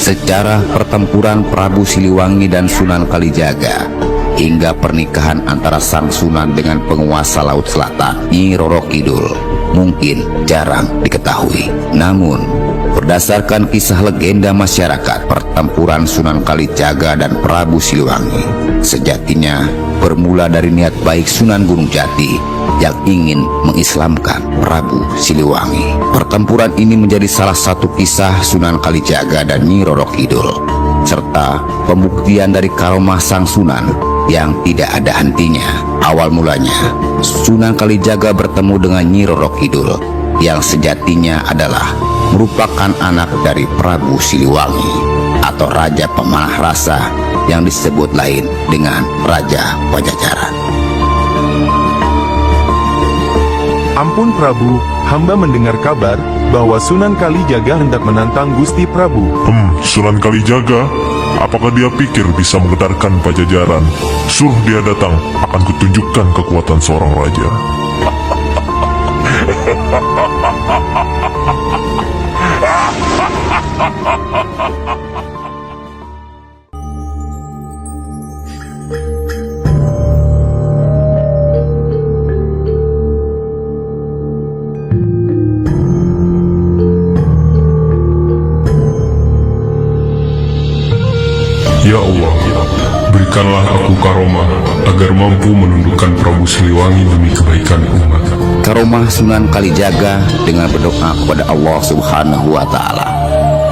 Sejarah pertempuran Prabu Siliwangi dan Sunan Kalijaga hingga pernikahan antara sang Sunan dengan penguasa Laut Selatan Nyi Roro Kidul mungkin jarang diketahui. Namun, berdasarkan kisah legenda masyarakat, pertempuran Sunan Kalijaga dan Prabu Siliwangi sejatinya bermula dari niat baik Sunan Gunung Jati yang ingin mengislamkan Prabu Siliwangi. Pertempuran ini menjadi salah satu kisah Sunan Kalijaga dan Nyi Roro Kidul, serta pembuktian dari karomah sang Sunan yang tidak ada hentinya. Awal mulanya, Sunan Kalijaga bertemu dengan Nyi Roro Kidul yang sejatinya adalah merupakan anak dari Prabu Siliwangi atau Raja Pemanah Rasa yang disebut lain dengan Raja Pajajaran. Ampun Prabu, hamba mendengar kabar bahwa Sunan Kalijaga hendak menantang Gusti Prabu. Sunan Kalijaga? Apakah dia pikir bisa menggetarkan Pajajaran? Suruh dia datang, akan kutunjukkan kekuatan seorang raja. Ya Allah, berikanlah aku karomah agar mampu menundukkan Prabu Siliwangi demi kebaikan umat. Karomah Sunan Kalijaga dengan berdoa kepada Allah Subhanahu wa Ta'ala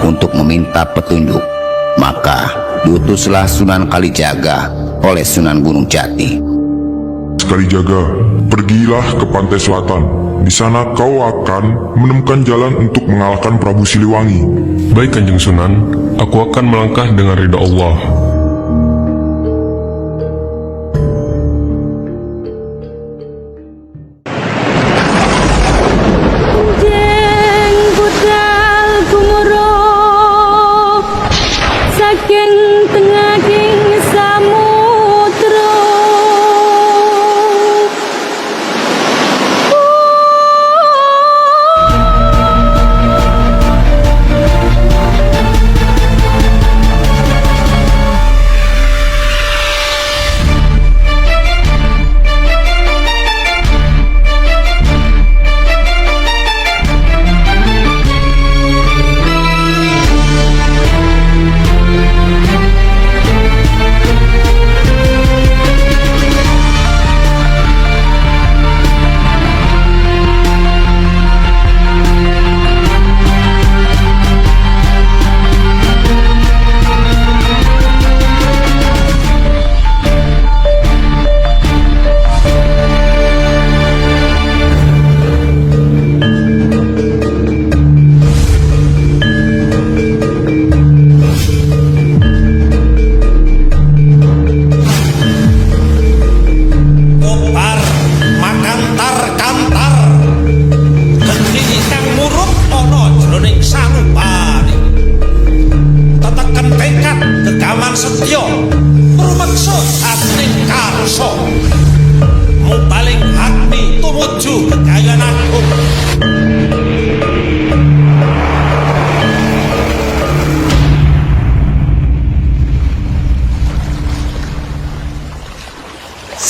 untuk meminta petunjuk. Maka diutuslah Sunan Kalijaga oleh Sunan Gunung Jati. Kalijaga, pergilah ke pantai selatan. Di sana kau akan menemukan jalan untuk mengalahkan Prabu Siliwangi. Baik Kanjeng Sunan, aku akan melangkah dengan ridha Allah.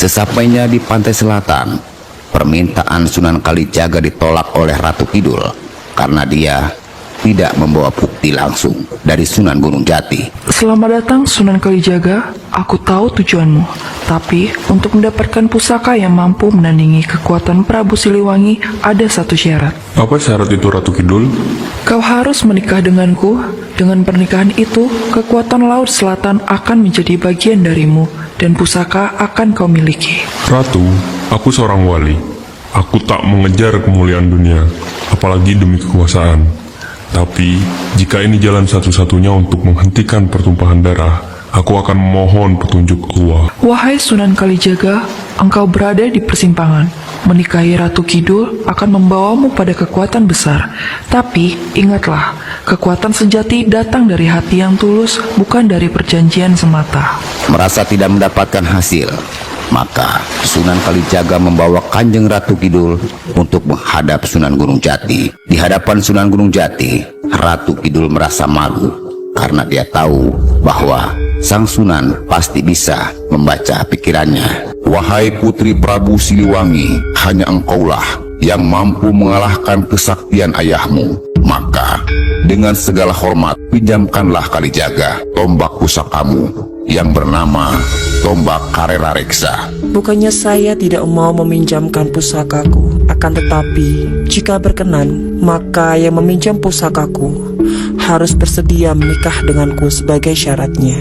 Sesampainya di pantai selatan, permintaan Sunan Kalijaga ditolak oleh Ratu Kidul karena dia tidak membawa bukti langsung dari Sunan Gunung Jati. Selamat datang Sunan Kalijaga, aku tahu tujuanmu. Tapi untuk mendapatkan pusaka yang mampu menandingi kekuatan Prabu Siliwangi ada satu syarat. Apa syarat itu Ratu Kidul? Kau harus menikah denganku. Dengan pernikahan itu, kekuatan Laut Selatan akan menjadi bagian darimu dan pusaka akan kau miliki. Ratu, aku seorang wali. Aku tak mengejar kemuliaan dunia, apalagi demi kekuasaan. Tapi, jika ini jalan satu-satunya untuk menghentikan pertumpahan darah, aku akan memohon petunjuk Allah. Wahai Sunan Kalijaga, engkau berada di persimpangan. Menikahi Ratu Kidul akan membawamu pada kekuatan besar. Tapi, ingatlah, kekuatan sejati datang dari hati yang tulus, bukan dari perjanjian semata. Merasa tidak mendapatkan hasil, maka Sunan Kalijaga membawa Kanjeng Ratu Kidul untuk menghadap Sunan Gunung Jati. Di hadapan Sunan Gunung Jati, Ratu Kidul merasa malu karena dia tahu bahwa Sang Sunan pasti bisa membaca pikirannya. Wahai putri Prabu Siliwangi, hanya engkaulah yang mampu mengalahkan kesaktian ayahmu. Maka dengan segala hormat pinjamkanlah Kalijaga tombak pusakamu yang bernama tombak Karera Reksa. Bukannya saya tidak mau meminjamkan pusakaku, akan tetapi jika berkenan, maka yang meminjam pusakaku harus bersedia menikah denganku sebagai syaratnya.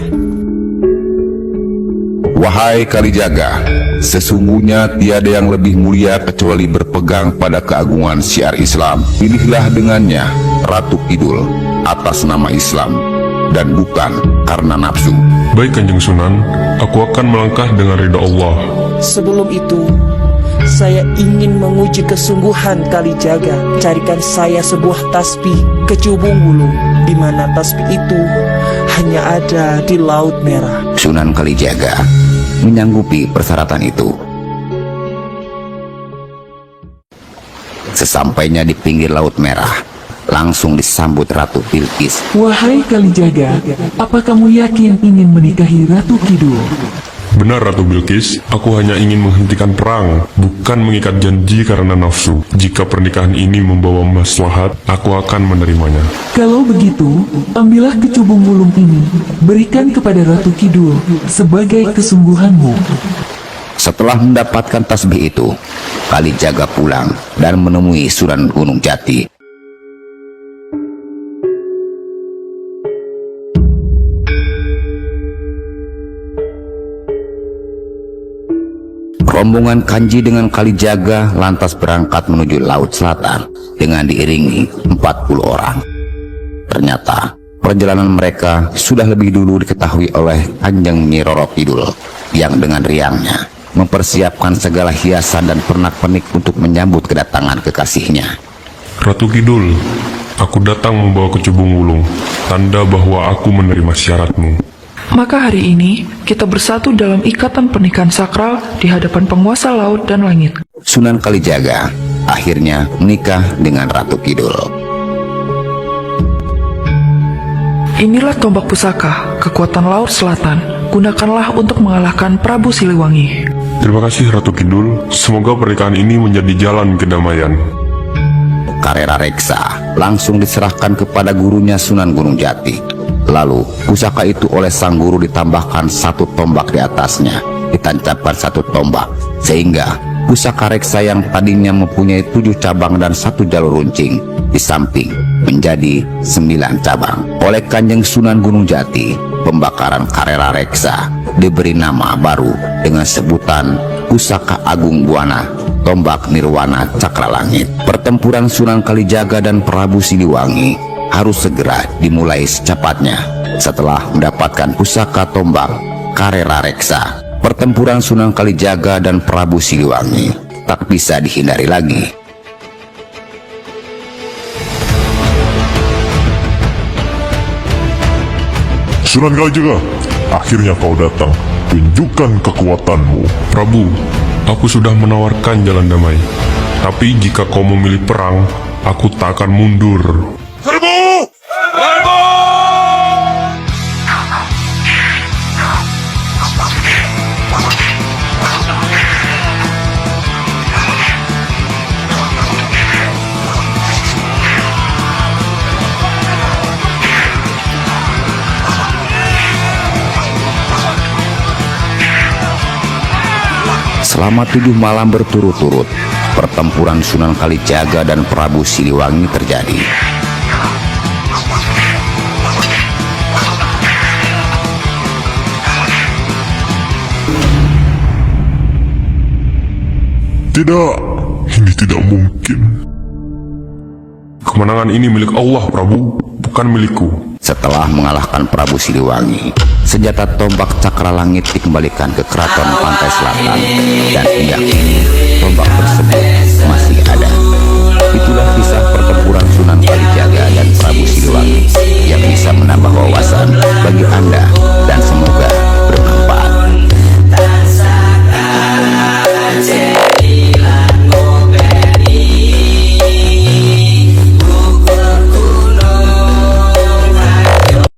Wahai Kalijaga, sesungguhnya tiada yang lebih mulia kecuali berpegang pada keagungan syiar Islam. Pilihlah dengannya Ratu Kidul atas nama Islam dan bukan karena nafsu. Baik Kanjeng Sunan, aku akan melangkah dengan ridha Allah. Sebelum itu, saya ingin menguji kesungguhan Kalijaga. Carikan saya sebuah tasbih kecubung wulung, di mana tasbih itu hanya ada di Laut Merah. Sunan Kalijaga menyanggupi persyaratan itu. Sesampainya di pinggir Laut Merah, langsung disambut Ratu Bilqis. Wahai Kalijaga, apa kamu yakin ingin menikahi Ratu Kidul? Benar Ratu Bilqis, aku hanya ingin menghentikan perang, bukan mengikat janji karena nafsu. Jika pernikahan ini membawa maslahat, aku akan menerimanya. Kalau begitu, ambillah kecubung wulung ini, berikan kepada Ratu Kidul sebagai kesungguhanmu. Setelah mendapatkan tasbih itu, Kalijaga pulang dan menemui Sunan Gunung Jati. Rombongan Kanji dengan Kalijaga lantas berangkat menuju Laut Selatan dengan diiringi 40 orang. Ternyata perjalanan mereka sudah lebih dulu diketahui oleh Kanjeng Nyi Roro Kidul yang dengan riangnya mempersiapkan segala hiasan dan pernak-pernik untuk menyambut kedatangan kekasihnya. Ratu Kidul, aku datang membawa kecubung wulung, tanda bahwa aku menerima syaratmu. Maka hari ini kita bersatu dalam ikatan pernikahan sakral di hadapan penguasa laut dan langit. Sunan Kalijaga akhirnya menikah dengan Ratu Kidul. Inilah tombak pusaka, kekuatan Laut Selatan. Gunakanlah untuk mengalahkan Prabu Siliwangi. Terima kasih Ratu Kidul, semoga pernikahan ini menjadi jalan kedamaian. Karera Reksa langsung diserahkan kepada gurunya Sunan Gunung Jati. Lalu pusaka itu oleh sang guru ditambahkan satu tombak di atasnya, ditancapkan satu tombak, sehingga pusaka Reksa yang tadinya mempunyai 7 cabang dan 1 jalur runcing di samping menjadi 9 cabang. Oleh Kanjeng Sunan Gunung Jati, pembakaran Karera Reksa diberi nama baru dengan sebutan Pusaka Agung Buana Tombak Nirwana Cakra Langit. Pertempuran Sunan Kalijaga dan Prabu Siliwangi harus segera dimulai secepatnya. Setelah mendapatkan pusaka tombak Karera Reksa, pertempuran Sunan Kalijaga dan Prabu Siliwangi tak bisa dihindari lagi. Sunan Kalijaga, akhirnya kau datang. Tunjukkan kekuatanmu. Prabu, aku sudah menawarkan jalan damai. Tapi jika kau memilih perang, aku tak akan mundur. Selama 7 malam berturut-turut, pertempuran Sunan Kalijaga dan Prabu Siliwangi terjadi. Tidak, ini tidak mungkin. Kemenangan ini milik Allah, Prabu, bukan milikku. Setelah mengalahkan Prabu Siliwangi, senjata tombak Cakra Langit dikembalikan ke Keraton Pantai Selatan, dan hingga kini tombak tersebut masih ada. Itulah kisah pertempuran Sunan Kalijaga dan Prabu